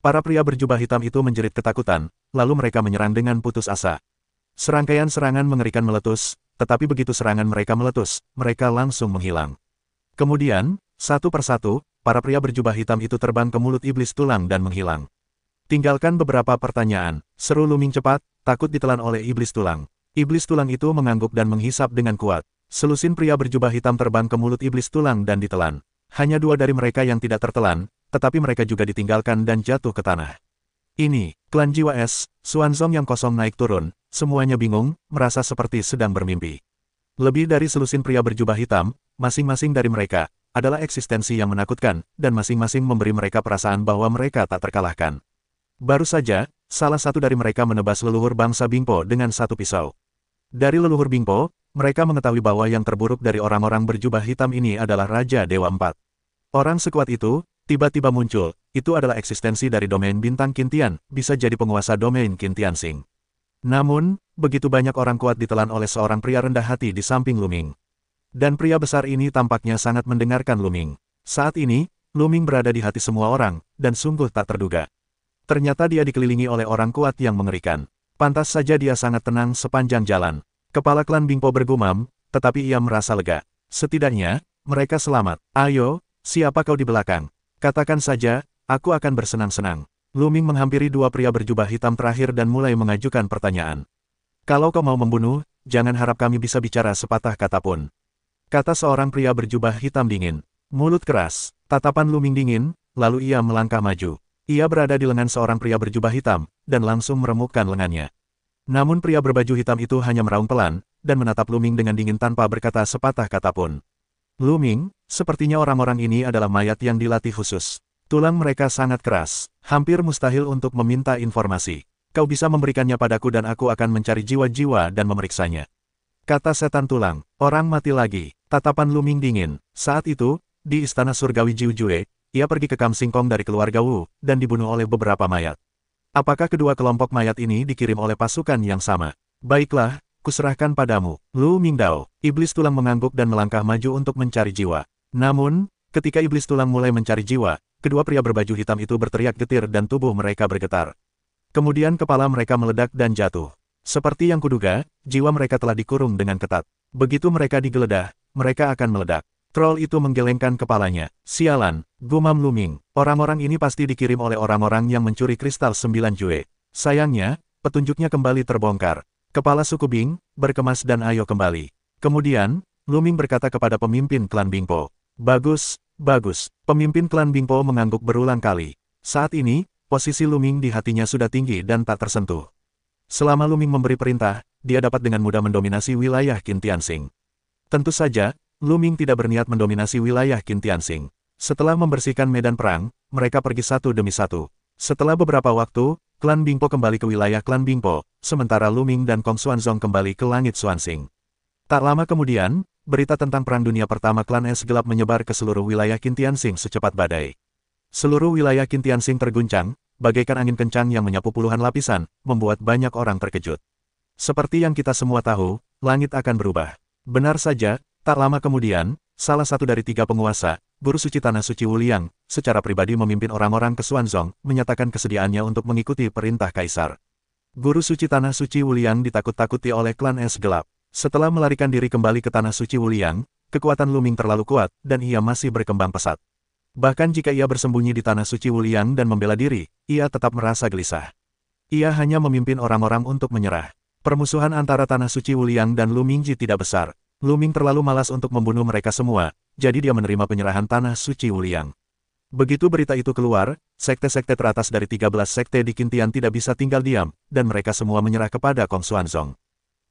Para pria berjubah hitam itu menjerit ketakutan, lalu mereka menyerang dengan putus asa. Serangkaian serangan mengerikan meletus, tetapi begitu serangan mereka meletus, mereka langsung menghilang. Kemudian, satu persatu, para pria berjubah hitam itu terbang ke mulut iblis tulang dan menghilang. Tinggalkan beberapa pertanyaan, seru Luming cepat, takut ditelan oleh iblis tulang. Iblis tulang itu mengangguk dan menghisap dengan kuat. Selusin pria berjubah hitam terbang ke mulut iblis tulang dan ditelan. Hanya dua dari mereka yang tidak tertelan, tetapi mereka juga ditinggalkan dan jatuh ke tanah. Ini, klan jiwa es, Xuanzong yang kosong naik turun, semuanya bingung, merasa seperti sedang bermimpi. Lebih dari selusin pria berjubah hitam, masing-masing dari mereka, adalah eksistensi yang menakutkan, dan masing-masing memberi mereka perasaan bahwa mereka tak terkalahkan. Baru saja, salah satu dari mereka menebas leluhur bangsa Bingpo dengan satu pisau. Dari leluhur Bingpo, mereka mengetahui bahwa yang terburuk dari orang-orang berjubah hitam ini adalah Raja Dewa Empat. Orang sekuat itu, tiba-tiba muncul, itu adalah eksistensi dari domain bintang Qintian, bisa jadi penguasa domain Qintian Xing. Namun, begitu banyak orang kuat ditelan oleh seorang pria rendah hati di samping Luming. Dan pria besar ini tampaknya sangat mendengarkan Luming. Saat ini, Luming berada di hati semua orang, dan sungguh tak terduga. Ternyata dia dikelilingi oleh orang kuat yang mengerikan. Pantas saja dia sangat tenang sepanjang jalan. Kepala klan Bingpo bergumam, tetapi ia merasa lega. Setidaknya, mereka selamat. Ayo, siapa kau di belakang? Katakan saja, aku akan bersenang-senang. Luming menghampiri dua pria berjubah hitam terakhir dan mulai mengajukan pertanyaan. Kalau kau mau membunuh, jangan harap kami bisa bicara sepatah kata pun. Kata seorang pria berjubah hitam dingin. Mulut keras, tatapan Luming dingin, lalu ia melangkah maju. Ia berada di lengan seorang pria berjubah hitam, dan langsung meremukkan lengannya. Namun pria berbaju hitam itu hanya meraung pelan, dan menatap Luming dengan dingin tanpa berkata sepatah kata pun. Luming, sepertinya orang-orang ini adalah mayat yang dilatih khusus. Tulang mereka sangat keras, hampir mustahil untuk meminta informasi. Kau bisa memberikannya padaku dan aku akan mencari jiwa-jiwa dan memeriksanya. Kata setan tulang, orang mati lagi. Tatapan Luming dingin. Saat itu, di istana surgawi Jiujue, ia pergi ke Kam Singkong dari keluarga Wu, dan dibunuh oleh beberapa mayat. Apakah kedua kelompok mayat ini dikirim oleh pasukan yang sama? Baiklah, kuserahkan padamu. Lu Mingdao, iblis tulang mengangguk dan melangkah maju untuk mencari jiwa. Namun, ketika iblis tulang mulai mencari jiwa, kedua pria berbaju hitam itu berteriak getir dan tubuh mereka bergetar. Kemudian kepala mereka meledak dan jatuh. Seperti yang kuduga, jiwa mereka telah dikurung dengan ketat. Begitu mereka digeledah, mereka akan meledak. Troll itu menggelengkan kepalanya. Sialan, gumam Luming. Orang-orang ini pasti dikirim oleh orang-orang yang mencuri kristal 9 Jue. Sayangnya, petunjuknya kembali terbongkar. Kepala suku Bing, berkemas dan ayo kembali. Kemudian, Luming berkata kepada pemimpin klan Bingpo. Bagus, bagus. Pemimpin klan Bingpo mengangguk berulang kali. Saat ini, posisi Luming di hatinya sudah tinggi dan tak tersentuh. Selama Luming memberi perintah, dia dapat dengan mudah mendominasi wilayah Qintian Xing. Tentu saja, Luming tidak berniat mendominasi wilayah Qintian Xing. Setelah membersihkan medan perang, mereka pergi satu demi satu. Setelah beberapa waktu, klan Bingpo kembali ke wilayah klan Bingpo, sementara Luming dan Kong Xuanzong kembali ke langit Xuanxing. Tak lama kemudian, berita tentang Perang Dunia Pertama klan Es Gelap menyebar ke seluruh wilayah Qintian Xing secepat badai. Seluruh wilayah Qintian Xing terguncang, bagaikan angin kencang yang menyapu puluhan lapisan, membuat banyak orang terkejut. Seperti yang kita semua tahu, langit akan berubah. Benar saja, tak lama kemudian, salah satu dari tiga penguasa, Guru Suci Tanah Suci Wuliang, secara pribadi memimpin orang-orang ke Xuanzong, menyatakan kesediaannya untuk mengikuti perintah Kaisar. Guru Suci Tanah Suci Wuliang ditakut-takuti oleh klan Es Gelap. Setelah melarikan diri kembali ke Tanah Suci Wuliang, kekuatan Luming terlalu kuat, dan ia masih berkembang pesat. Bahkan jika ia bersembunyi di Tanah Suci Wuliang dan membela diri, ia tetap merasa gelisah. Ia hanya memimpin orang-orang untuk menyerah. Permusuhan antara Tanah Suci Wuliang dan Lu Mingji tidak besar. Luming terlalu malas untuk membunuh mereka semua, jadi dia menerima penyerahan Tanah Suci Wuliang. Begitu berita itu keluar, sekte-sekte teratas dari 13 sekte di Qintian tidak bisa tinggal diam, dan mereka semua menyerah kepada Kong Xuanzong.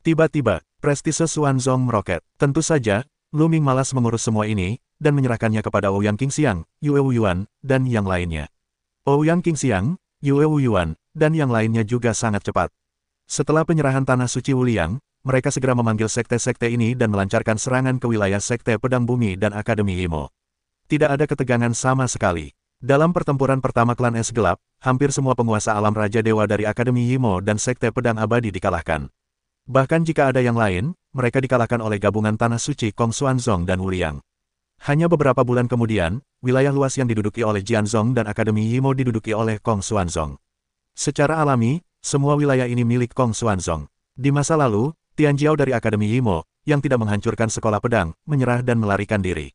Tiba-tiba, prestise Xuanzong meroket. Tentu saja, Luming malas mengurus semua ini, dan menyerahkannya kepada Ouyang Qingxiang, Yue Wuyuan, dan yang lainnya. Ouyang Qingxiang, Yue Wuyuan, dan yang lainnya juga sangat cepat. Setelah penyerahan Tanah Suci Wuliang, mereka segera memanggil sekte-sekte ini dan melancarkan serangan ke wilayah Sekte Pedang Bumi dan Akademi Imo. Tidak ada ketegangan sama sekali. Dalam pertempuran pertama klan Es Gelap, hampir semua penguasa alam Raja Dewa dari Akademi Imo dan Sekte Pedang Abadi dikalahkan. Bahkan jika ada yang lain, mereka dikalahkan oleh gabungan Tanah Suci Kong Xuanzong dan Wuliang. Hanya beberapa bulan kemudian, wilayah luas yang diduduki oleh Jianzhong dan Akademi Yimo diduduki oleh Kong Xuanzong. Secara alami, semua wilayah ini milik Kong Xuanzong. Di masa lalu, Tianjiao dari Akademi Yimo, yang tidak menghancurkan sekolah pedang, menyerah dan melarikan diri.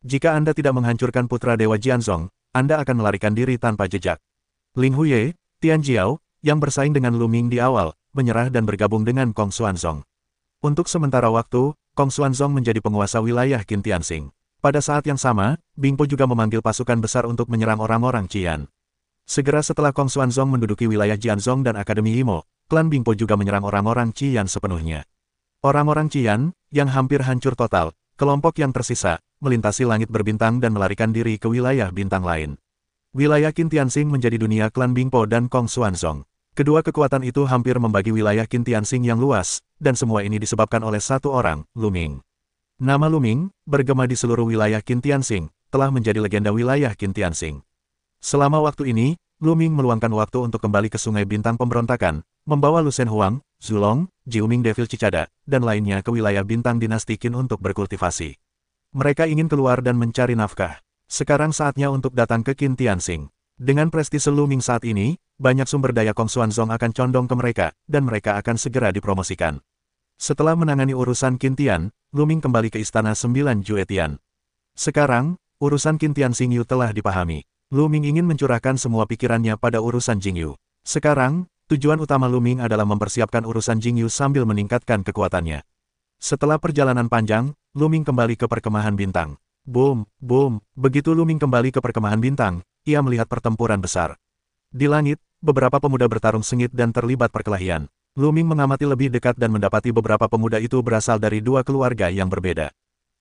Jika Anda tidak menghancurkan putra Dewa Jianzhong, Anda akan melarikan diri tanpa jejak. Ling Huye, Tianjiao, yang bersaing dengan Lu Ming di awal, menyerah dan bergabung dengan Kong Xuanzong. Untuk sementara waktu, Kong Xuanzong menjadi penguasa wilayah Qin Tianxing. Pada saat yang sama, Bingpo juga memanggil pasukan besar untuk menyerang orang-orang Qian. Segera setelah Kong Xuanzong menduduki wilayah Jianzhong dan Akademi Yimo, klan Bingpo juga menyerang orang-orang Qian sepenuhnya. Orang-orang Qian, yang hampir hancur total, kelompok yang tersisa, melintasi langit berbintang dan melarikan diri ke wilayah bintang lain. Wilayah Qin Tianxing menjadi dunia klan Bingpo dan Kong Xuanzong. Kedua kekuatan itu hampir membagi wilayah Qin Tianxing yang luas, dan semua ini disebabkan oleh satu orang, Lu Ming. Nama Lu Ming, bergema di seluruh wilayah Qin Tianxing, telah menjadi legenda wilayah Qin Tianxing. Selama waktu ini, Lu Ming meluangkan waktu untuk kembali ke Sungai Bintang Pemberontakan, membawa Lu Shen Huang, Zulong, Jiuming Devil Cicada, dan lainnya ke wilayah bintang dinasti Qin untuk berkultivasi. Mereka ingin keluar dan mencari nafkah. Sekarang saatnya untuk datang ke Qin Tianxing. Dengan prestise Lu Ming saat ini, banyak sumber daya Kong Xuanzong akan condong ke mereka, dan mereka akan segera dipromosikan. Setelah menangani urusan Qin Tian, Lu Ming kembali ke Istana 9 Juetian. Sekarang, urusan Qin Tianxing Yu telah dipahami. Lu Ming ingin mencurahkan semua pikirannya pada urusan Jingyu. Sekarang, tujuan utama Lu Ming adalah mempersiapkan urusan Jingyu sambil meningkatkan kekuatannya. Setelah perjalanan panjang, Lu Ming kembali ke perkemahan bintang. Boom, boom, begitu Lu Ming kembali ke perkemahan bintang, ia melihat pertempuran besar. Di langit, beberapa pemuda bertarung sengit dan terlibat perkelahian. Lu Ming mengamati lebih dekat dan mendapati beberapa pemuda itu berasal dari dua keluarga yang berbeda.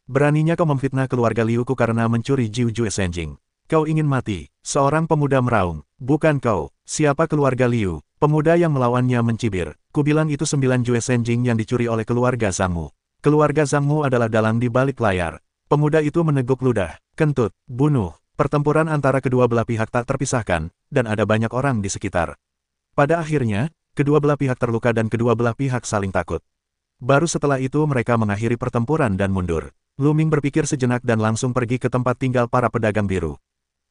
Beraninya kau memfitnah keluarga Liuku karena mencuri Jiu Jue Senjing. Kau ingin mati, seorang pemuda meraung. Bukan kau, siapa keluarga Liu? Pemuda yang melawannya mencibir. Kubilang itu 9 Jue Senjing yang dicuri oleh keluarga Zhangmu. Keluarga Zhangmu adalah dalang di balik layar. Pemuda itu meneguk ludah, kentut, bunuh. Pertempuran antara kedua belah pihak tak terpisahkan, dan ada banyak orang di sekitar. Pada akhirnya, kedua belah pihak terluka dan kedua belah pihak saling takut. Baru setelah itu mereka mengakhiri pertempuran dan mundur. Lu Ming berpikir sejenak dan langsung pergi ke tempat tinggal para pedagang biru.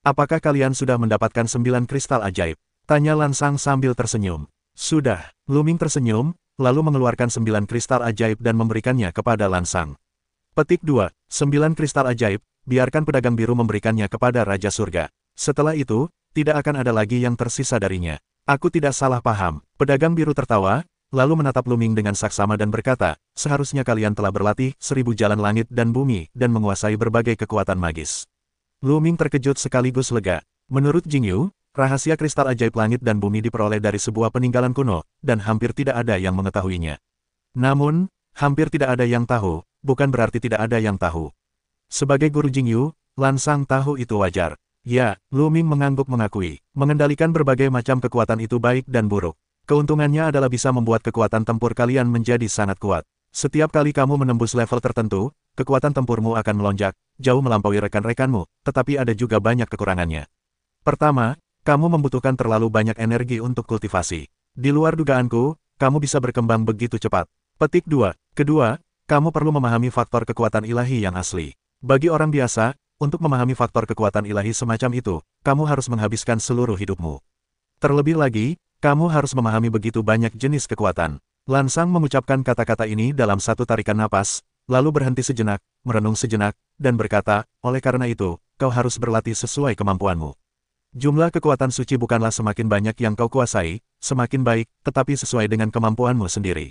Apakah kalian sudah mendapatkan 9 kristal ajaib? Tanya Lan Sang sambil tersenyum. Sudah. Lu Ming tersenyum, lalu mengeluarkan 9 kristal ajaib dan memberikannya kepada Lan Sang. Petik 2. 9 kristal ajaib, biarkan pedagang biru memberikannya kepada Raja Surga. Setelah itu, tidak akan ada lagi yang tersisa darinya. Aku tidak salah paham. Pedagang biru tertawa, lalu menatap Lu Ming dengan saksama dan berkata, seharusnya kalian telah berlatih 1000 jalan langit dan bumi dan menguasai berbagai kekuatan magis. Lu Ming terkejut sekaligus lega. Menurut Jingyu, rahasia kristal ajaib langit dan bumi diperoleh dari sebuah peninggalan kuno, dan hampir tidak ada yang mengetahuinya. Namun, hampir tidak ada yang tahu, bukan berarti tidak ada yang tahu. Sebagai guru Jingyu, Lan Sang tahu itu wajar. Ya, Lu Ming mengangguk mengakui, mengendalikan berbagai macam kekuatan itu baik dan buruk. Keuntungannya adalah bisa membuat kekuatan tempur kalian menjadi sangat kuat. Setiap kali kamu menembus level tertentu, kekuatan tempurmu akan melonjak, jauh melampaui rekan-rekanmu, tetapi ada juga banyak kekurangannya. Pertama, kamu membutuhkan terlalu banyak energi untuk kultivasi. Di luar dugaanku, kamu bisa berkembang begitu cepat. Petik 2. Kedua, kamu perlu memahami faktor kekuatan ilahi yang asli. Bagi orang biasa, untuk memahami faktor kekuatan ilahi semacam itu, kamu harus menghabiskan seluruh hidupmu. Terlebih lagi, kamu harus memahami begitu banyak jenis kekuatan. Lan Sang mengucapkan kata-kata ini dalam satu tarikan napas, lalu berhenti sejenak, merenung sejenak, dan berkata, oleh karena itu, kau harus berlatih sesuai kemampuanmu. Jumlah kekuatan suci bukanlah semakin banyak yang kau kuasai, semakin baik, tetapi sesuai dengan kemampuanmu sendiri.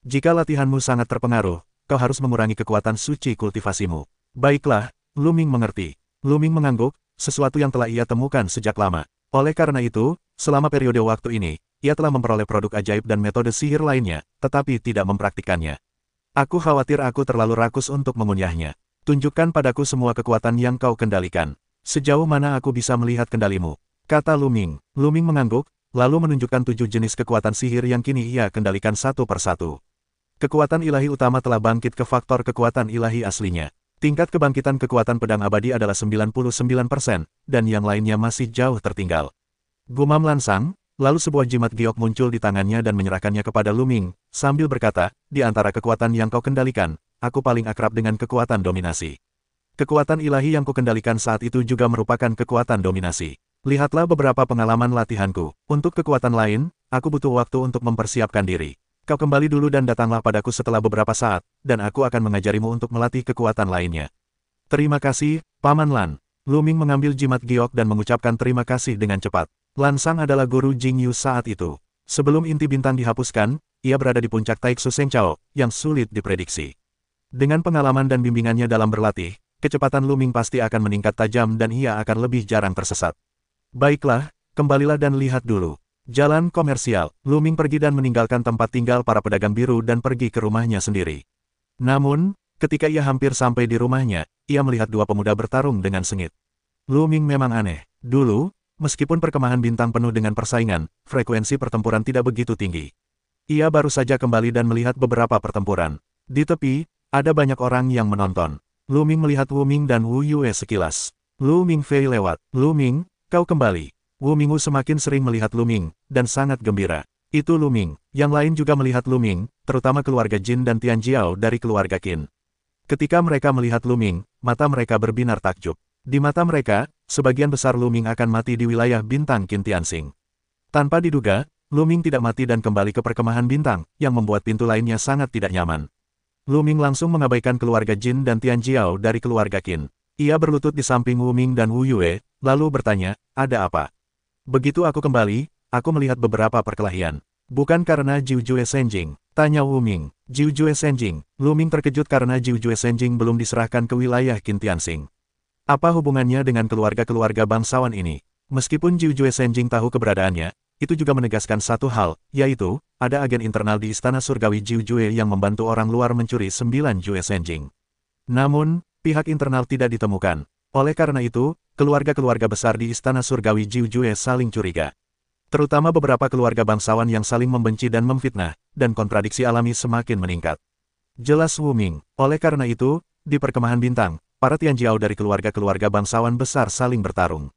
Jika latihanmu sangat terpengaruh, kau harus mengurangi kekuatan suci kultivasimu. Baiklah, Lu Ming mengerti. Lu Ming mengangguk, sesuatu yang telah ia temukan sejak lama. Oleh karena itu, selama periode waktu ini, ia telah memperoleh produk ajaib dan metode sihir lainnya, tetapi tidak mempraktikkannya. Aku khawatir aku terlalu rakus untuk mengunyahnya. Tunjukkan padaku semua kekuatan yang kau kendalikan. Sejauh mana aku bisa melihat kendalimu? Kata Lu Ming. Lu Ming mengangguk, lalu menunjukkan 7 jenis kekuatan sihir yang kini ia kendalikan satu persatu. Kekuatan ilahi utama telah bangkit ke faktor kekuatan ilahi aslinya. Tingkat kebangkitan kekuatan pedang abadi adalah 99%, dan yang lainnya masih jauh tertinggal. Gumam Lan Sang, lalu sebuah jimat giok muncul di tangannya dan menyerahkannya kepada Lu Ming, sambil berkata, di antara kekuatan yang kau kendalikan, aku paling akrab dengan kekuatan dominasi. Kekuatan ilahi yang kukendalikan saat itu juga merupakan kekuatan dominasi. Lihatlah beberapa pengalaman latihanku. Untuk kekuatan lain, aku butuh waktu untuk mempersiapkan diri. Kau kembali dulu dan datanglah padaku setelah beberapa saat, dan aku akan mengajarimu untuk melatih kekuatan lainnya. Terima kasih, Paman Lan. Lu Ming mengambil jimat giok dan mengucapkan terima kasih dengan cepat. Lan Sang adalah guru Jing Yu saat itu. Sebelum inti bintang dihapuskan, ia berada di puncak Taiksu Seng Chao, yang sulit diprediksi. Dengan pengalaman dan bimbingannya dalam berlatih, kecepatan Lu Ming pasti akan meningkat tajam dan ia akan lebih jarang tersesat. Baiklah, kembalilah dan lihat dulu. Jalan komersial, Lu Ming pergi dan meninggalkan tempat tinggal para pedagang biru dan pergi ke rumahnya sendiri. Namun, ketika ia hampir sampai di rumahnya, ia melihat dua pemuda bertarung dengan sengit. Lu Ming memang aneh. Dulu, meskipun perkemahan bintang penuh dengan persaingan, frekuensi pertempuran tidak begitu tinggi. Ia baru saja kembali dan melihat beberapa pertempuran. Di tepi, ada banyak orang yang menonton. Lu Ming melihat Wu Ming dan Wu Yue sekilas. Lu Ming Fei lewat. Lu Ming, kau kembali. Wu Mingwu semakin sering melihat Lu Ming, dan sangat gembira. Itu Lu Ming. Yang lain juga melihat Lu Ming, terutama keluarga Jin dan Tian Jiao dari keluarga Qin. Ketika mereka melihat Lu Ming, mata mereka berbinar takjub. Di mata mereka, sebagian besar Lu Ming akan mati di wilayah bintang Qin Tianxing. Tanpa diduga, Lu Ming tidak mati dan kembali ke perkemahan bintang, yang membuat pintu lainnya sangat tidak nyaman. Lu Ming langsung mengabaikan keluarga Jin dan Tian Jiao dari keluarga Qin. Ia berlutut di samping Wu Ming dan Wu Yue, lalu bertanya, ada apa? Begitu aku kembali, aku melihat beberapa perkelahian. Bukan karena Jiu Jue Senjing, tanya Wu Ming. Jiu Jue Senjing. Lu Ming terkejut karena Jiu Jue Senjing belum diserahkan ke wilayah Qin Tianxing. Apa hubungannya dengan keluarga-keluarga bangsawan ini? Meskipun Jiu Jue Senjing tahu keberadaannya, itu juga menegaskan satu hal, yaitu, ada agen internal di Istana Surgawi Jiu Jue yang membantu orang luar mencuri 9 Jue Senjing. Namun, pihak internal tidak ditemukan. Oleh karena itu, keluarga-keluarga besar di Istana Surgawi Jiu Jue saling curiga. Terutama beberapa keluarga bangsawan yang saling membenci dan memfitnah, dan kontradiksi alami semakin meningkat. Jelas Wu Ming. Oleh karena itu, di perkemahan bintang, para Tian Jiao dari keluarga-keluarga bangsawan besar saling bertarung.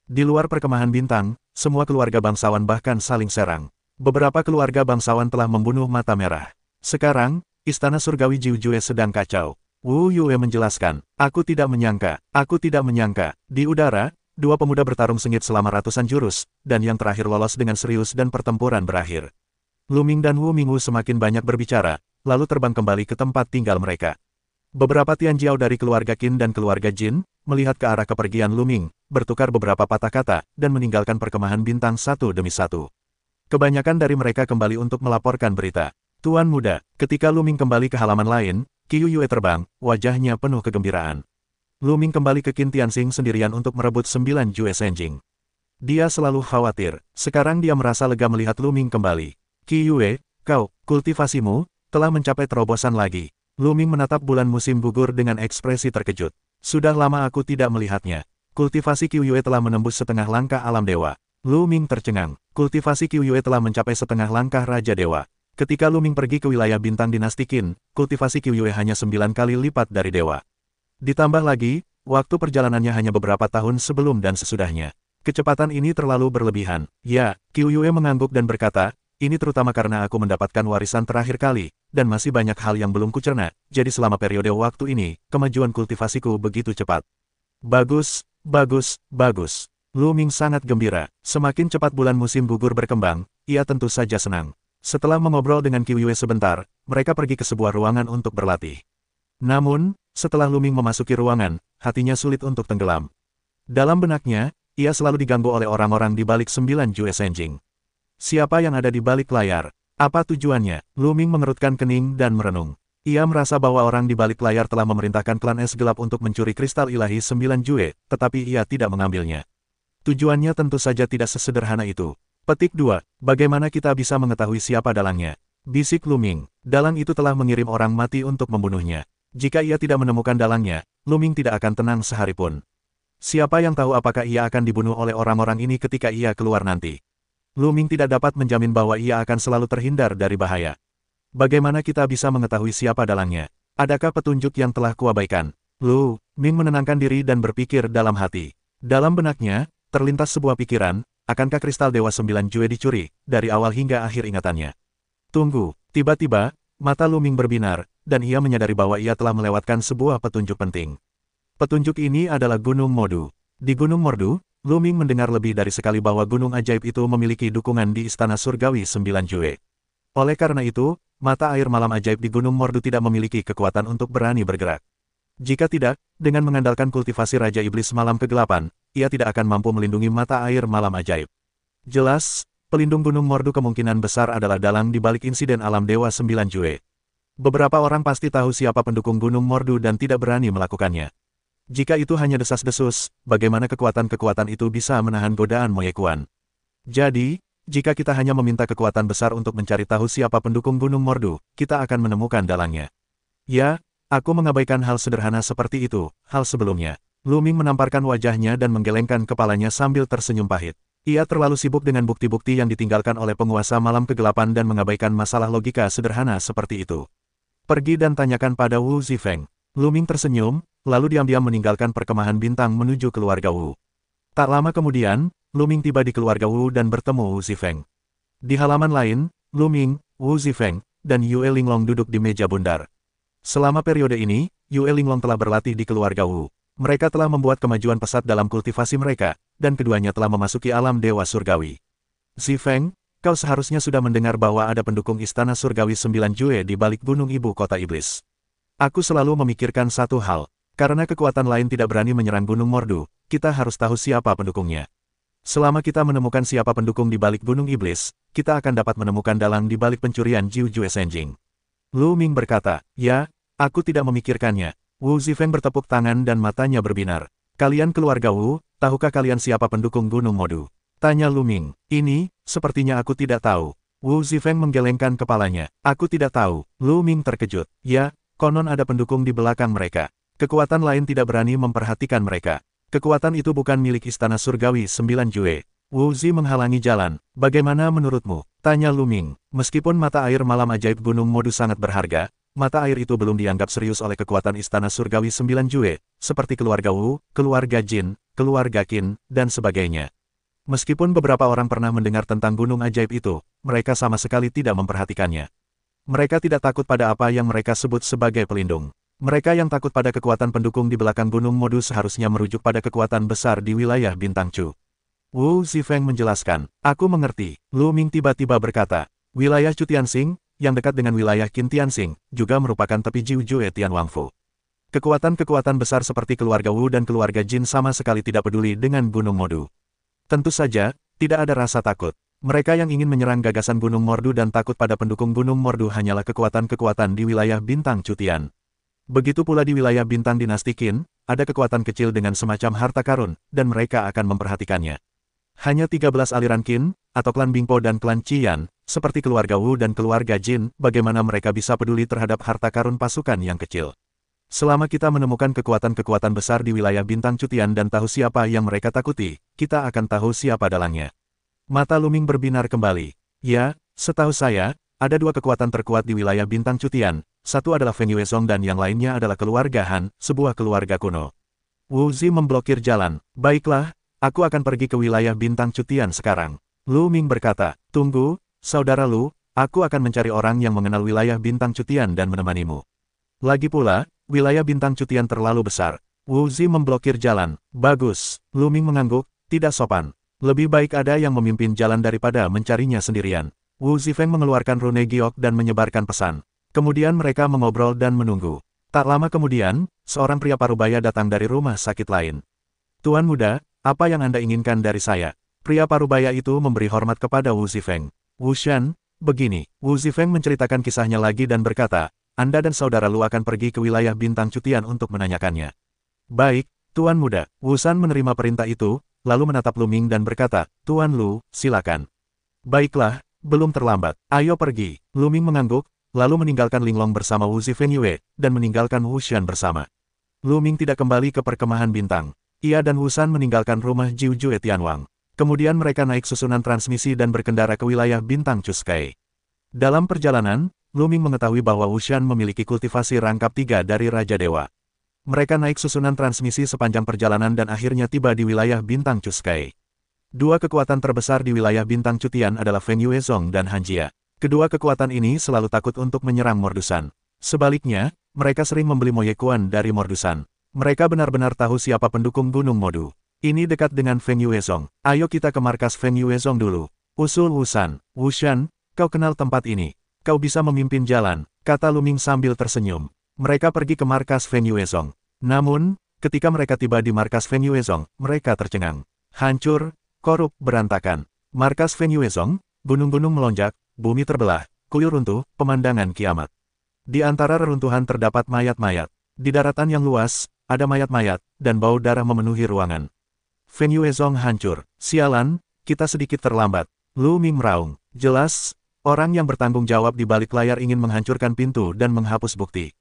Di luar perkemahan bintang, semua keluarga bangsawan bahkan saling serang. Beberapa keluarga bangsawan telah membunuh Mata Merah. Sekarang, Istana Surgawi Jiu Jue sedang kacau. Wu Yue menjelaskan, aku tidak menyangka. Di udara, dua pemuda bertarung sengit selama ratusan jurus, dan yang terakhir lolos dengan serius dan pertempuran berakhir. Lu Ming dan Wu Mingwu semakin banyak berbicara, lalu terbang kembali ke tempat tinggal mereka. Beberapa Tian Jiao dari keluarga Qin dan keluarga Jin, melihat ke arah kepergian Lu Ming, bertukar beberapa patah kata, dan meninggalkan perkemahan bintang satu demi satu. Kebanyakan dari mereka kembali untuk melaporkan berita. Tuan muda, ketika Lu Ming kembali ke halaman lain, Qiu Yue terbang, wajahnya penuh kegembiraan. Lu Ming kembali ke Qin Tianxing sendirian untuk merebut 9 Jue Senjing. Dia selalu khawatir, sekarang dia merasa lega melihat Lu Ming kembali. Qiu Yue, kau, kultivasimu, telah mencapai terobosan lagi. Lu Ming menatap bulan musim gugur dengan ekspresi terkejut. Sudah lama aku tidak melihatnya. Kultivasi Qiu Yue telah menembus setengah langkah alam dewa. Lu Ming tercengang. Kultivasi Qiu Yue telah mencapai setengah langkah Raja Dewa. Ketika Lu Ming pergi ke wilayah bintang dinasti Qin, kultivasi Qiu Yue hanya 9 kali lipat dari dewa. Ditambah lagi, waktu perjalanannya hanya beberapa tahun sebelum dan sesudahnya. Kecepatan ini terlalu berlebihan. Ya, Qiu Yue mengangguk dan berkata, ini terutama karena aku mendapatkan warisan terakhir kali, dan masih banyak hal yang belum kucerna, jadi selama periode waktu ini, kemajuan kultivasiku begitu cepat. Bagus, bagus, bagus. Lu Ming sangat gembira. Semakin cepat bulan musim gugur berkembang, ia tentu saja senang. Setelah mengobrol dengan Qiu Yue sebentar, mereka pergi ke sebuah ruangan untuk berlatih. Namun, setelah Lu Ming memasuki ruangan, hatinya sulit untuk tenggelam. Dalam benaknya, ia selalu diganggu oleh orang-orang di balik 9 Jue Senjing. Siapa yang ada di balik layar? Apa tujuannya? Lu Ming mengerutkan kening dan merenung. Ia merasa bahwa orang di balik layar telah memerintahkan klan es gelap untuk mencuri kristal ilahi 9 Jue, tetapi ia tidak mengambilnya. Tujuannya tentu saja tidak sesederhana itu. Petik 2. Bagaimana kita bisa mengetahui siapa dalangnya? Bisik Lu Ming. Dalang itu telah mengirim orang mati untuk membunuhnya. Jika ia tidak menemukan dalangnya, Lu Ming tidak akan tenang seharipun. Siapa yang tahu apakah ia akan dibunuh oleh orang-orang ini ketika ia keluar nanti? Lu Ming tidak dapat menjamin bahwa ia akan selalu terhindar dari bahaya. Bagaimana kita bisa mengetahui siapa dalangnya? Adakah petunjuk yang telah kuabaikan? Lu Ming menenangkan diri dan berpikir dalam hati. Dalam benaknya, terlintas sebuah pikiran, akankah kristal Dewa 9 Jue dicuri, dari awal hingga akhir ingatannya? Tunggu, tiba-tiba, mata Lu Ming berbinar, dan ia menyadari bahwa ia telah melewatkan sebuah petunjuk penting. Petunjuk ini adalah Gunung Mordu. Di Gunung Mordu, Lu Ming mendengar lebih dari sekali bahwa gunung ajaib itu memiliki dukungan di Istana Surgawi 9 Jue. Oleh karena itu, mata air malam ajaib di Gunung Mordu tidak memiliki kekuatan untuk berani bergerak. Jika tidak, dengan mengandalkan kultivasi Raja Iblis Malam Kegelapan, ia tidak akan mampu melindungi mata air malam ajaib. Jelas, pelindung Gunung Mordu kemungkinan besar adalah dalang di balik insiden alam Dewa 9 Jue. Beberapa orang pasti tahu siapa pendukung Gunung Mordu dan tidak berani melakukannya. Jika itu hanya desas-desus, bagaimana kekuatan-kekuatan itu bisa menahan godaan Moyekuan? Jadi, jika kita hanya meminta kekuatan besar untuk mencari tahu siapa pendukung Gunung Mordu, kita akan menemukan dalangnya. Ya, aku mengabaikan hal sederhana seperti itu, hal sebelumnya. Lu Ming menamparkan wajahnya dan menggelengkan kepalanya sambil tersenyum pahit. Ia terlalu sibuk dengan bukti-bukti yang ditinggalkan oleh penguasa malam kegelapan dan mengabaikan masalah logika sederhana seperti itu. Pergi dan tanyakan pada Wu Zifeng. Lu Ming tersenyum, lalu diam-diam meninggalkan perkemahan bintang menuju keluarga Wu. Tak lama kemudian, Lu Ming tiba di keluarga Wu dan bertemu Wu Zifeng. Di halaman lain, Lu Ming, Wu Zifeng, dan Yue Linglong duduk di meja bundar. Selama periode ini, Yue Linglong telah berlatih di keluarga Wu. Mereka telah membuat kemajuan pesat dalam kultivasi mereka, dan keduanya telah memasuki alam Dewa Surgawi. Zifeng, kau seharusnya sudah mendengar bahwa ada pendukung Istana Surgawi 9 Jue di balik gunung ibu kota iblis. Aku selalu memikirkan satu hal, karena kekuatan lain tidak berani menyerang Gunung Mordu, kita harus tahu siapa pendukungnya. Selama kita menemukan siapa pendukung di balik gunung iblis, kita akan dapat menemukan dalang di balik pencurian Jiu Jue Senjing. Lu Ming berkata, ya, aku tidak memikirkannya. Wu Zifeng bertepuk tangan dan matanya berbinar. Kalian keluarga Wu, tahukah kalian siapa pendukung Gunung Mordu? Tanya Lu Ming. Ini, sepertinya aku tidak tahu. Wu Zifeng menggelengkan kepalanya. Aku tidak tahu. Lu Ming terkejut. Ya, konon ada pendukung di belakang mereka. Kekuatan lain tidak berani memperhatikan mereka. Kekuatan itu bukan milik Istana Surgawi 9 Jue. Wu Zi menghalangi jalan. Bagaimana menurutmu? Tanya Lu Ming. Meskipun mata air malam ajaib Gunung Mordu sangat berharga, mata air itu belum dianggap serius oleh kekuatan Istana Surgawi 9 Jue, seperti keluarga Wu, keluarga Jin, keluarga Qin, dan sebagainya. Meskipun beberapa orang pernah mendengar tentang gunung ajaib itu, mereka sama sekali tidak memperhatikannya. Mereka tidak takut pada apa yang mereka sebut sebagai pelindung. Mereka yang takut pada kekuatan pendukung di belakang Gunung Mordu seharusnya merujuk pada kekuatan besar di wilayah Bintang Chu. Wu Zifeng menjelaskan, aku mengerti. Lu Ming tiba-tiba berkata, wilayah Chu Tianxing, yang dekat dengan wilayah Qin Tianxing, juga merupakan tepi Jiu Jue Tianwangfu. Kekuatan-kekuatan besar seperti keluarga Wu dan keluarga Jin sama sekali tidak peduli dengan Gunung Mordu. Tentu saja, tidak ada rasa takut. Mereka yang ingin menyerang gagasan Gunung Mordu dan takut pada pendukung Gunung Mordu hanyalah kekuatan-kekuatan di wilayah Bintang Chu Tian. Begitu pula di wilayah Bintang Dinasti Qin, ada kekuatan kecil dengan semacam harta karun, dan mereka akan memperhatikannya. Hanya 13 aliran Qin, atau klan Bingpo dan klan Qian, seperti keluarga Wu dan keluarga Jin, bagaimana mereka bisa peduli terhadap harta karun pasukan yang kecil. Selama kita menemukan kekuatan-kekuatan besar di wilayah Bintang Chu Tian dan tahu siapa yang mereka takuti, kita akan tahu siapa dalangnya. Mata Lu Ming berbinar kembali. Ya, setahu saya, ada dua kekuatan terkuat di wilayah Bintang Chu Tian. Satu adalah Feng Yuezong dan yang lainnya adalah keluarga Han, sebuah keluarga kuno. Wu Zi memblokir jalan. Baiklah, aku akan pergi ke wilayah Bintang Chu Tian sekarang. Lu Ming berkata, tunggu, saudara Lu, aku akan mencari orang yang mengenal wilayah Bintang Chu Tian dan menemanimu. Lagi pula, wilayah Bintang Chu Tian terlalu besar. Wu Zi memblokir jalan. Bagus. Lu Ming mengangguk, tidak sopan. Lebih baik ada yang memimpin jalan daripada mencarinya sendirian. Wu Zifeng mengeluarkan rune giok dan menyebarkan pesan. Kemudian mereka mengobrol dan menunggu. Tak lama kemudian, seorang pria parubaya datang dari rumah sakit lain. Tuan muda, apa yang Anda inginkan dari saya? Pria parubaya itu memberi hormat kepada Wu Zifeng. Wu Shan, begini. Wu Zifeng menceritakan kisahnya lagi dan berkata, Anda dan saudara Lu akan pergi ke wilayah Bintang Chu Tian untuk menanyakannya. Baik, Tuan muda. Wu Shan menerima perintah itu, lalu menatap Lu Ming dan berkata, Tuan Lu, silakan. Baiklah, belum terlambat. Ayo pergi. Lu Ming mengangguk, lalu meninggalkan Linglong bersama Wu Zifeng Yue, dan meninggalkan Wu Shan bersama. Lu Ming tidak kembali ke perkemahan bintang. Ia dan Wu Shan meninggalkan rumah Jiu Jue Tianwang. Kemudian mereka naik susunan transmisi dan berkendara ke wilayah Bintang Chu Sky. Dalam perjalanan, Lu Ming mengetahui bahwa Wu Shan memiliki kultivasi rangkap 3 dari Raja Dewa. Mereka naik susunan transmisi sepanjang perjalanan dan akhirnya tiba di wilayah Bintang Chu Sky. Dua kekuatan terbesar di wilayah Bintang Chu Tian adalah Feng Yuezong dan Han Jia. Kedua kekuatan ini selalu takut untuk menyerang Mordusan. Sebaliknya, mereka sering membeli Moyekuan dari Mordusan. Mereka benar-benar tahu siapa pendukung Gunung Modu. Ini dekat dengan Feng Yuezong. Ayo kita ke markas Feng Yuezong dulu. Usul Wusan. Wushan, kau kenal tempat ini. Kau bisa memimpin jalan, kata Luming sambil tersenyum. Mereka pergi ke markas Feng Yuezong. Namun, ketika mereka tiba di markas Feng Yuezong, mereka tercengang. Hancur, korup, berantakan. Markas Feng Yuezong, gunung-gunung melonjak, bumi terbelah, kuyur runtuh, pemandangan kiamat. Di antara reruntuhan terdapat mayat-mayat. Di daratan yang luas, ada mayat-mayat, dan bau darah memenuhi ruangan. Feng Yuezong hancur. Sialan, kita sedikit terlambat. Lu Ming meraung. Jelas, orang yang bertanggung jawab di balik layar ingin menghancurkan pintu dan menghapus bukti.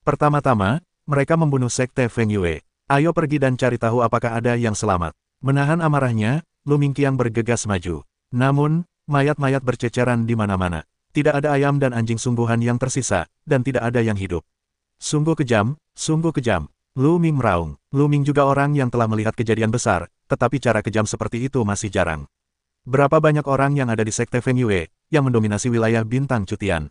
Pertama-tama, mereka membunuh sekte Feng Yue. Ayo pergi dan cari tahu apakah ada yang selamat. Menahan amarahnya, Lu Mingqiang bergegas maju. Namun, mayat-mayat berceceran di mana-mana. Tidak ada ayam dan anjing sungguhan yang tersisa, dan tidak ada yang hidup. Sungguh kejam, sungguh kejam. Lu Ming meraung. Lu Ming juga orang yang telah melihat kejadian besar, tetapi cara kejam seperti itu masih jarang. Berapa banyak orang yang ada di sekte Feng Yue, yang mendominasi wilayah bintang cutian.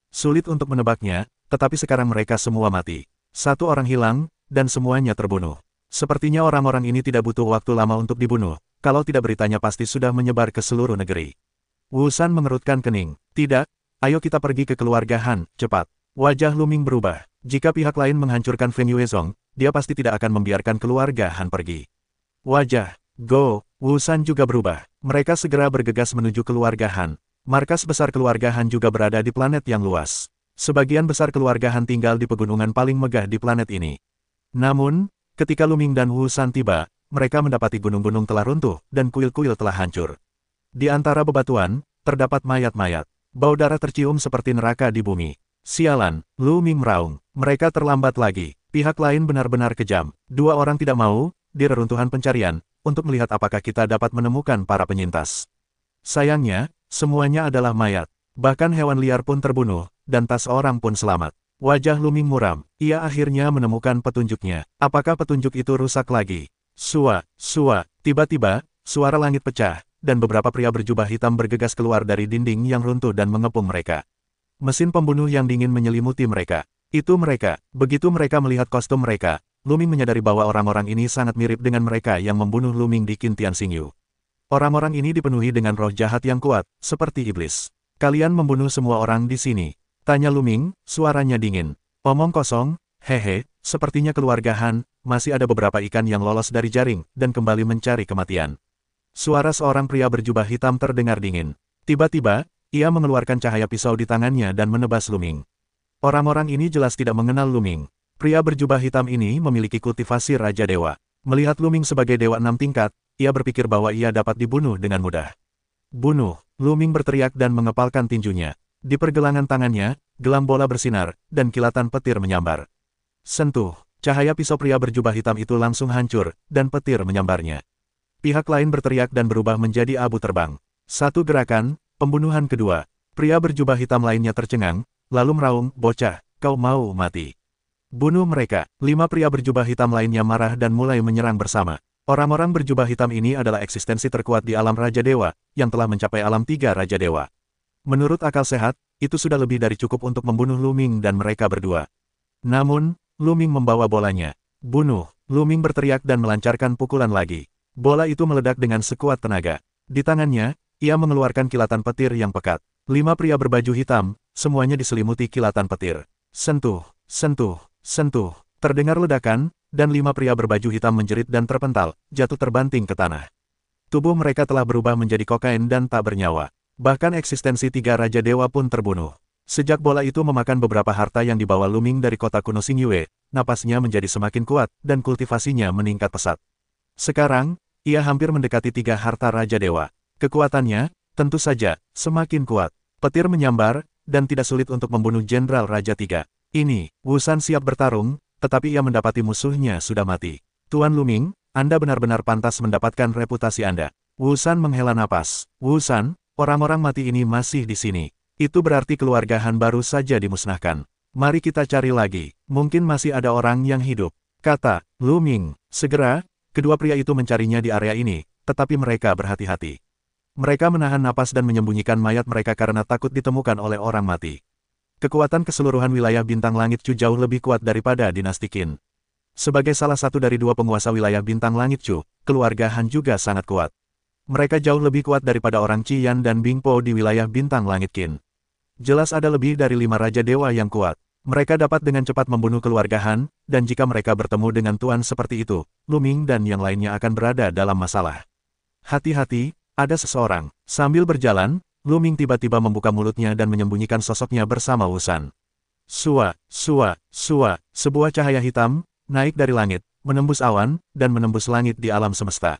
Sulit untuk menebaknya, tetapi sekarang mereka semua mati. Satu orang hilang, dan semuanya terbunuh. Sepertinya orang-orang ini tidak butuh waktu lama untuk dibunuh, kalau tidak beritanya pasti sudah menyebar ke seluruh negeri. Wusan mengerutkan kening. Tidak, ayo kita pergi ke keluarga Han, cepat. Wajah Lu Ming berubah. Jika pihak lain menghancurkan Feng Yuezong, dia pasti tidak akan membiarkan keluarga Han pergi. Wajah Go Wusan juga berubah. Mereka segera bergegas menuju keluarga Han. Markas besar keluarga Han juga berada di planet yang luas. Sebagian besar keluarga Han tinggal di pegunungan paling megah di planet ini. Namun, ketika Lu Ming dan Wusan tiba, mereka mendapati gunung-gunung telah runtuh, dan kuil-kuil telah hancur. Di antara bebatuan, terdapat mayat-mayat. Bau darah tercium seperti neraka di bumi. Sialan, Lu Ming meraung. Mereka terlambat lagi. Pihak lain benar-benar kejam. Dua orang tidak mau, di reruntuhan pencarian, untuk melihat apakah kita dapat menemukan para penyintas. Sayangnya, semuanya adalah mayat. Bahkan hewan liar pun terbunuh, dan tak seorang pun selamat. Wajah Lu Ming muram. Ia akhirnya menemukan petunjuknya. Apakah petunjuk itu rusak lagi? Sua, tiba-tiba, suara langit pecah, dan beberapa pria berjubah hitam bergegas keluar dari dinding yang runtuh dan mengepung mereka. Mesin pembunuh yang dingin menyelimuti mereka. Itu mereka. Begitu mereka melihat kostum mereka, Lu Ming menyadari bahwa orang-orang ini sangat mirip dengan mereka yang membunuh Lu Ming di Qintian Xingyu. Orang-orang ini dipenuhi dengan roh jahat yang kuat, seperti iblis. Kalian membunuh semua orang di sini? Tanya Lu Ming, suaranya dingin. Omong kosong, hehe, sepertinya keluarga Han, masih ada beberapa ikan yang lolos dari jaring, dan kembali mencari kematian. Suara seorang pria berjubah hitam terdengar dingin. Tiba-tiba, ia mengeluarkan cahaya pisau di tangannya dan menebas Lu Ming. Orang-orang ini jelas tidak mengenal Lu Ming. Pria berjubah hitam ini memiliki kultivasi Raja Dewa. Melihat Lu Ming sebagai Dewa 6 tingkat, ia berpikir bahwa ia dapat dibunuh dengan mudah. Bunuh! Lu Ming berteriak dan mengepalkan tinjunya. Di pergelangan tangannya, gelam bola bersinar, dan kilatan petir menyambar. Sentuh! Cahaya pisau pria berjubah hitam itu langsung hancur, dan petir menyambarnya. Pihak lain berteriak dan berubah menjadi abu terbang. Satu gerakan, pembunuhan kedua. Pria berjubah hitam lainnya tercengang, lalu meraung, bocah, kau mau mati. Bunuh mereka. 5 pria berjubah hitam lainnya marah dan mulai menyerang bersama. Orang-orang berjubah hitam ini adalah eksistensi terkuat di alam Raja Dewa, yang telah mencapai alam 3 Raja Dewa. Menurut akal sehat, itu sudah lebih dari cukup untuk membunuh Lu Ming dan mereka berdua. Namun, Lu Ming membawa bolanya. Bunuh! Lu Ming berteriak dan melancarkan pukulan lagi. Bola itu meledak dengan sekuat tenaga. Di tangannya, ia mengeluarkan kilatan petir yang pekat. 5 pria berbaju hitam, semuanya diselimuti kilatan petir. Sentuh, sentuh, sentuh. Terdengar ledakan, dan 5 pria berbaju hitam menjerit dan terpental, jatuh terbanting ke tanah. Tubuh mereka telah berubah menjadi kokain dan tak bernyawa. Bahkan eksistensi 3 Raja Dewa pun terbunuh. Sejak bola itu memakan beberapa harta yang dibawa Lu Ming dari kota kuno Xingyue, napasnya menjadi semakin kuat, dan kultivasinya meningkat pesat. Sekarang, ia hampir mendekati 3 harta Raja Dewa. Kekuatannya, tentu saja, semakin kuat. Petir menyambar, dan tidak sulit untuk membunuh Jenderal Raja 3. Ini, Wusan siap bertarung, tetapi ia mendapati musuhnya sudah mati. Tuan Lu Ming, Anda benar-benar pantas mendapatkan reputasi Anda. Wusan menghela napas. Wusan, orang-orang mati ini masih di sini. Itu berarti keluarga Han baru saja dimusnahkan. Mari kita cari lagi, mungkin masih ada orang yang hidup, kata Lu Ming. Segera, kedua pria itu mencarinya di area ini, tetapi mereka berhati-hati. Mereka menahan napas dan menyembunyikan mayat mereka karena takut ditemukan oleh orang mati. Kekuatan keseluruhan wilayah bintang langit Chu jauh lebih kuat daripada dinasti Qin. Sebagai salah satu dari dua penguasa wilayah bintang langit Chu, keluarga Han juga sangat kuat. Mereka jauh lebih kuat daripada orang Qian dan Bingpo di wilayah bintang langit Qin. Jelas ada lebih dari 5 Raja Dewa yang kuat. Mereka dapat dengan cepat membunuh keluarga Han, dan jika mereka bertemu dengan tuan seperti itu, Lu Ming dan yang lainnya akan berada dalam masalah. Hati-hati, ada seseorang. Sambil berjalan, Lu Ming tiba-tiba membuka mulutnya dan menyembunyikan sosoknya bersama Wu San. Sua, sua, sua, sebuah cahaya hitam, naik dari langit, menembus awan, dan menembus langit di alam semesta.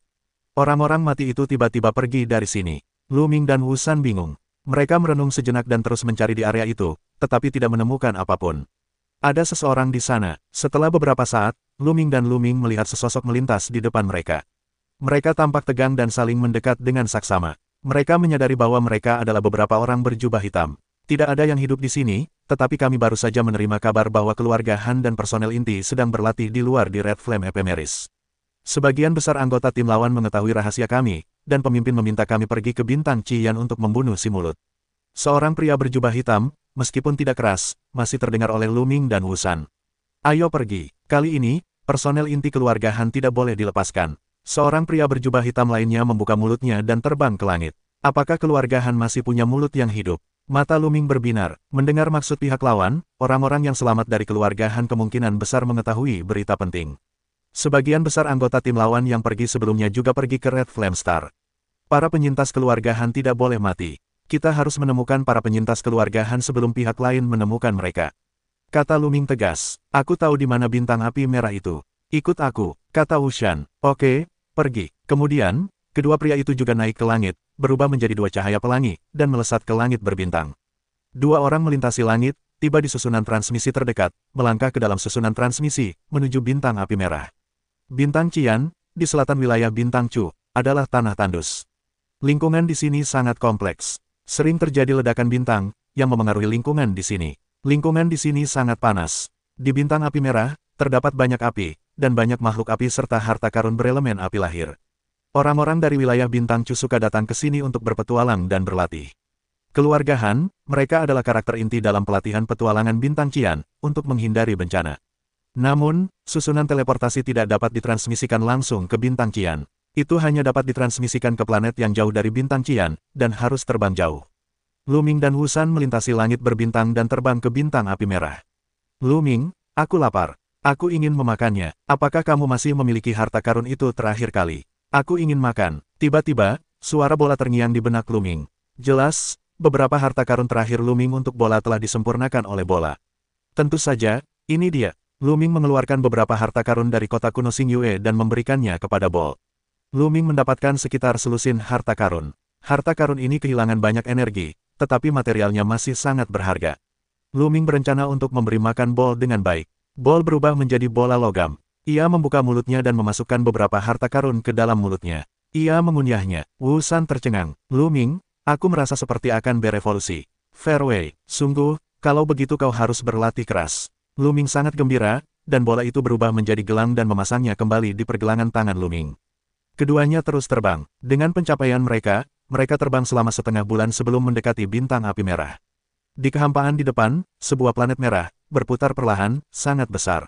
Orang-orang mati itu tiba-tiba pergi dari sini. Lu Ming dan Wu San bingung. Mereka merenung sejenak dan terus mencari di area itu, tetapi tidak menemukan apapun. Ada seseorang di sana. Setelah beberapa saat, Lu Ming dan Lu Ming melihat sesosok melintas di depan mereka. Mereka tampak tegang dan saling mendekat dengan saksama. Mereka menyadari bahwa mereka adalah beberapa orang berjubah hitam. Tidak ada yang hidup di sini, tetapi kami baru saja menerima kabar bahwa keluarga Han dan personel inti sedang berlatih di luar di Red Flame Ephemeris. Sebagian besar anggota tim lawan mengetahui rahasia kami, dan pemimpin meminta kami pergi ke Bintang Qian untuk membunuh si mulut. Seorang pria berjubah hitam, meskipun tidak keras, masih terdengar oleh Lu Ming dan Wu San. Ayo pergi. Kali ini, personel inti keluarga Han tidak boleh dilepaskan. Seorang pria berjubah hitam lainnya membuka mulutnya dan terbang ke langit. Apakah keluarga Han masih punya mulut yang hidup? Mata Lu Ming berbinar. Mendengar maksud pihak lawan, orang-orang yang selamat dari keluarga Han kemungkinan besar mengetahui berita penting. Sebagian besar anggota tim lawan yang pergi sebelumnya juga pergi ke Red Flame Star. Para penyintas keluarga Han tidak boleh mati. Kita harus menemukan para penyintas keluarga Han sebelum pihak lain menemukan mereka. Kata Lu Ming tegas. Aku tahu di mana bintang api merah itu. Ikut aku, kata Wu Shan. Oke, pergi. Kemudian, kedua pria itu juga naik ke langit, berubah menjadi dua cahaya pelangi, dan melesat ke langit berbintang. Dua orang melintasi langit, tiba di susunan transmisi terdekat, melangkah ke dalam susunan transmisi, menuju bintang api merah. Bintang Qian, di selatan wilayah bintang Chu, adalah tanah tandus. Lingkungan di sini sangat kompleks. Sering terjadi ledakan bintang, yang memengaruhi lingkungan di sini. Lingkungan di sini sangat panas. Di bintang api merah, terdapat banyak api, dan banyak makhluk api serta harta karun berelemen api lahir. Orang-orang dari wilayah bintang Chu suka datang ke sini untuk berpetualang dan berlatih. Keluarga Han, mereka adalah karakter inti dalam pelatihan petualangan bintang Qian, untuk menghindari bencana. Namun, susunan teleportasi tidak dapat ditransmisikan langsung ke bintang Qian. Itu hanya dapat ditransmisikan ke planet yang jauh dari bintang Qian, dan harus terbang jauh. Lu Ming dan Wu San melintasi langit berbintang dan terbang ke bintang api merah. Lu Ming, aku lapar. Aku ingin memakannya. Apakah kamu masih memiliki harta karun itu terakhir kali? Aku ingin makan. Tiba-tiba, suara bola terngiang di benak Lu Ming. Jelas, beberapa harta karun terakhir Lu Ming untuk bola telah disempurnakan oleh bola. Tentu saja, ini dia. Lu Ming mengeluarkan beberapa harta karun dari kota kuno Xingyue dan memberikannya kepada Bol. Lu Ming mendapatkan sekitar selusin harta karun. Harta karun ini kehilangan banyak energi, tetapi materialnya masih sangat berharga. Lu Ming berencana untuk memberi makan Bol dengan baik. Bol berubah menjadi bola logam. Ia membuka mulutnya dan memasukkan beberapa harta karun ke dalam mulutnya. Ia mengunyahnya. Wu San tercengang. Lu Ming, aku merasa seperti akan berevolusi. Fairway, sungguh, kalau begitu kau harus berlatih keras. Lu Ming sangat gembira, dan bola itu berubah menjadi gelang dan memasangnya kembali di pergelangan tangan Lu Ming. Keduanya terus terbang. Dengan pencapaian mereka, mereka terbang selama setengah bulan sebelum mendekati bintang api merah. Di kehampaan di depan, sebuah planet merah, berputar perlahan, sangat besar.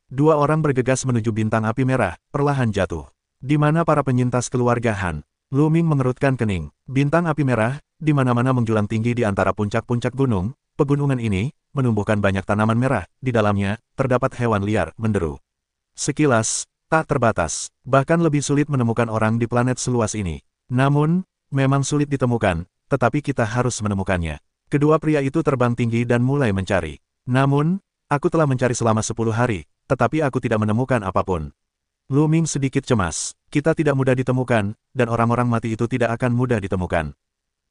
Dua orang bergegas menuju bintang api merah, perlahan jatuh. Di mana para penyintas keluarga Han? Lu Ming mengerutkan kening. Bintang api merah, di mana-mana menjulang tinggi di antara puncak-puncak gunung. Pegunungan ini, menumbuhkan banyak tanaman merah. Di dalamnya, terdapat hewan liar, menderu. Sekilas, tak terbatas. Bahkan lebih sulit menemukan orang di planet seluas ini. Namun, memang sulit ditemukan, tetapi kita harus menemukannya. Kedua pria itu terbang tinggi dan mulai mencari. Namun, aku telah mencari selama 10 hari, tetapi aku tidak menemukan apapun. Lu Ming sedikit cemas. Kita tidak mudah ditemukan, dan orang-orang mati itu tidak akan mudah ditemukan.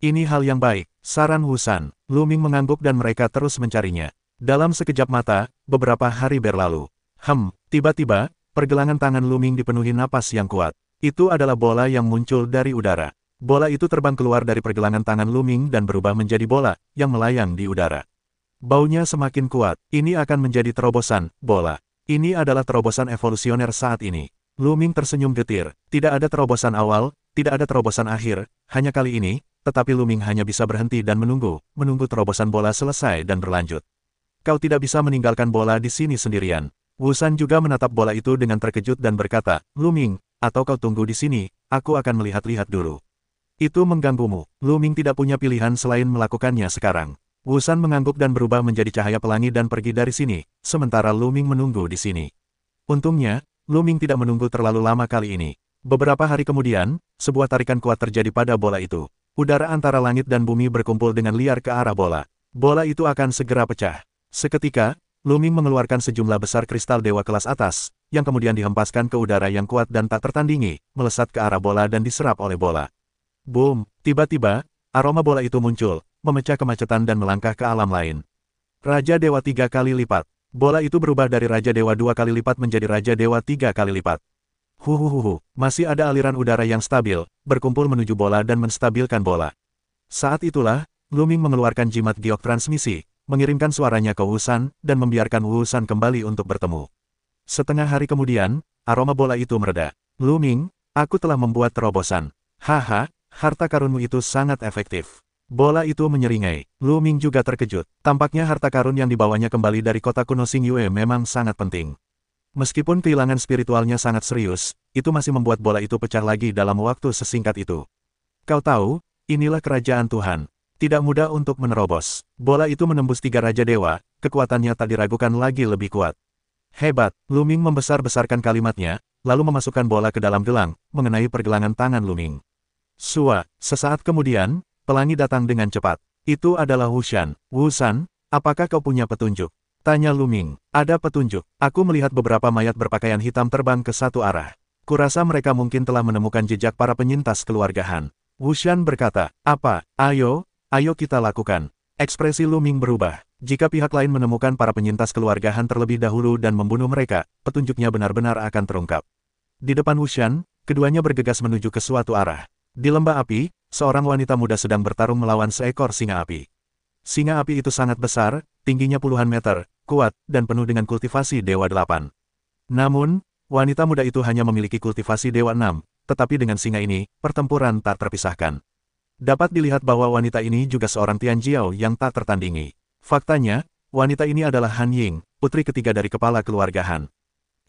Ini hal yang baik, saran Wu San. Lu Ming mengangguk dan mereka terus mencarinya. Dalam sekejap mata, beberapa hari berlalu. Tiba-tiba, pergelangan tangan Lu Ming dipenuhi napas yang kuat. Itu adalah bola yang muncul dari udara. Bola itu terbang keluar dari pergelangan tangan Lu Ming dan berubah menjadi bola, yang melayang di udara. Baunya semakin kuat. Ini akan menjadi terobosan, bola. Ini adalah terobosan evolusioner saat ini. Lu Ming tersenyum getir. Tidak ada terobosan awal, tidak ada terobosan akhir, hanya kali ini, tetapi Lu Ming hanya bisa berhenti dan menunggu terobosan bola selesai dan berlanjut. Kau tidak bisa meninggalkan bola di sini sendirian. Wu San juga menatap bola itu dengan terkejut dan berkata, Lu Ming, atau kau tunggu di sini, aku akan melihat-lihat dulu. Itu mengganggumu. Lu Ming tidak punya pilihan selain melakukannya sekarang. Wu San mengangguk dan berubah menjadi cahaya pelangi dan pergi dari sini, sementara Lu Ming menunggu di sini. Untungnya, Lu Ming tidak menunggu terlalu lama kali ini. Beberapa hari kemudian, sebuah tarikan kuat terjadi pada bola itu. Udara antara langit dan bumi berkumpul dengan liar ke arah bola. Bola itu akan segera pecah. Seketika, Lu Ming mengeluarkan sejumlah besar kristal dewa kelas atas, yang kemudian dihempaskan ke udara yang kuat dan tak tertandingi, melesat ke arah bola dan diserap oleh bola. Boom! Tiba-tiba, aroma bola itu muncul, memecah kemacetan dan melangkah ke alam lain. Raja Dewa 3 kali lipat. Bola itu berubah dari Raja Dewa 2 kali lipat menjadi Raja Dewa 3 kali lipat. Huhuhuhu, masih ada aliran udara yang stabil, berkumpul menuju bola dan menstabilkan bola. Saat itulah, Lu Ming mengeluarkan jimat giok transmisi, mengirimkan suaranya ke Wu San, dan membiarkan Wu San kembali untuk bertemu. Setengah hari kemudian, aroma bola itu mereda. Lu Ming, aku telah membuat terobosan. Haha, harta karunmu itu sangat efektif. Bola itu menyeringai. Lu Ming juga terkejut. Tampaknya harta karun yang dibawanya kembali dari kota kuno Xingyue memang sangat penting. Meskipun kehilangan spiritualnya sangat serius, itu masih membuat bola itu pecah lagi dalam waktu sesingkat itu. Kau tahu, inilah kerajaan Tuhan. Tidak mudah untuk menerobos. Bola itu menembus 3 Raja Dewa, kekuatannya tak diragukan lagi lebih kuat. Hebat, Lu Ming membesar-besarkan kalimatnya, lalu memasukkan bola ke dalam gelang, mengenai pergelangan tangan Lu Ming. Sua, sesaat kemudian, pelangi datang dengan cepat. Itu adalah Wu San. Wu San, apakah kau punya petunjuk? Tanya Lu Ming. Ada petunjuk. Aku melihat beberapa mayat berpakaian hitam terbang ke satu arah. Kurasa mereka mungkin telah menemukan jejak para penyintas keluarga Han. Wu San berkata, apa? Ayo kita lakukan. Ekspresi Lu Ming berubah. Jika pihak lain menemukan para penyintas keluarga Han terlebih dahulu dan membunuh mereka, petunjuknya benar-benar akan terungkap. Di depan Wu San, keduanya bergegas menuju ke suatu arah. Di lembah api, seorang wanita muda sedang bertarung melawan seekor singa api. Singa api itu sangat besar, tingginya puluhan meter, kuat, dan penuh dengan kultivasi Dewa 8. Namun, wanita muda itu hanya memiliki kultivasi Dewa 6, tetapi dengan singa ini, pertempuran tak terpisahkan. Dapat dilihat bahwa wanita ini juga seorang Tianjiao yang tak tertandingi. Faktanya, wanita ini adalah Han Ying, putri ketiga dari kepala keluarga Han.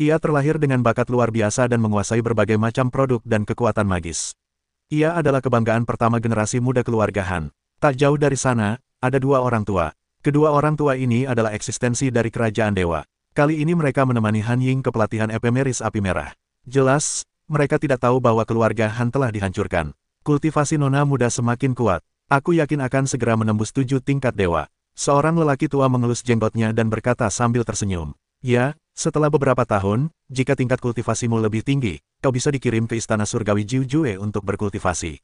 Ia terlahir dengan bakat luar biasa dan menguasai berbagai macam produk dan kekuatan magis. Ia adalah kebanggaan pertama generasi muda keluarga Han. Tak jauh dari sana, ada 2 orang tua. Kedua orang tua ini adalah eksistensi dari kerajaan dewa. Kali ini mereka menemani Han Ying ke pelatihan Epemeris Api Merah. Jelas, mereka tidak tahu bahwa keluarga Han telah dihancurkan. Kultivasi nona muda semakin kuat. Aku yakin akan segera menembus 7 tingkat dewa. Seorang lelaki tua mengelus jenggotnya dan berkata sambil tersenyum. Ya, setelah beberapa tahun, jika tingkat kultivasimu lebih tinggi, kau bisa dikirim ke istana surgawi Jiujue untuk berkultivasi.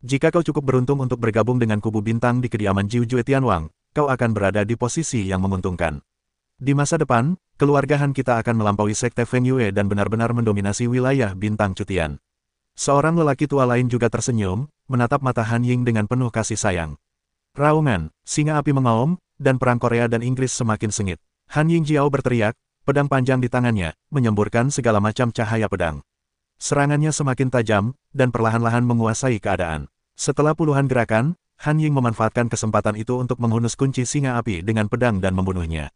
Jika kau cukup beruntung untuk bergabung dengan kubu bintang di kediaman Jiujue Tianwang, kau akan berada di posisi yang menguntungkan. Di masa depan, keluarga Han kita akan melampaui sekte Feng Yue dan benar-benar mendominasi wilayah bintang Cutian. Seorang lelaki tua lain juga tersenyum, menatap mata Han Ying dengan penuh kasih sayang. Raungan, singa api mengaum, dan perang Korea dan Inggris semakin sengit. Han Ying Jiao berteriak, pedang panjang di tangannya, menyemburkan segala macam cahaya pedang. Serangannya semakin tajam, dan perlahan-lahan menguasai keadaan. Setelah puluhan gerakan, Han Ying memanfaatkan kesempatan itu untuk menghunus kunci singa api dengan pedang dan membunuhnya.